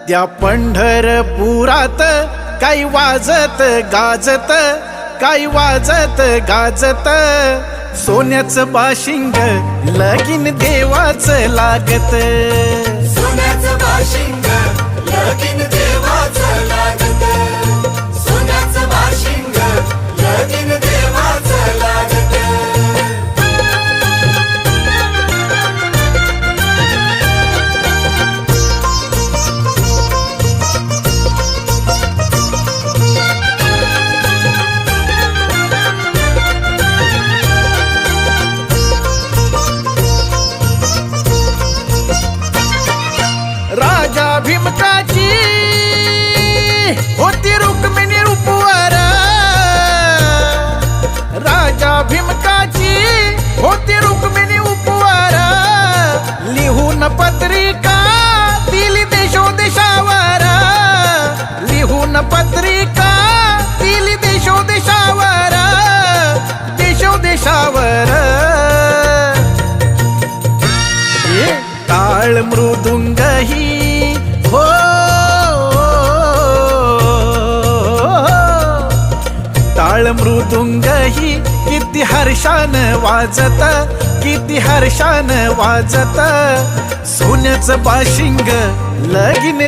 त्या पंढरपुरात काही वाजत गाजत, काही वाजत गाजत, सोन्याचं बाशिंग लगीन देवाचं लागत. सोन्याचं बाशिंग लगीन देवाचं लागत. सोन्याचं बाशिंग लगीन देवाचं लागत. राजा भीमकाची होती रुक्मिणी रूपवर, राजा भीमकाची होती रुक्मिणी उपवर, लिहून पत्रिका दिली देशोदेशावर, लिहून पत्रिका दिली देशोदेशावर, देशोदेशावर. टाळ मृदुंग ही हो, टाळ मृदुंग ही किती हर्षान वाजत, किती हर्षान वाजत, सोन्याचं बाशिंग लगीन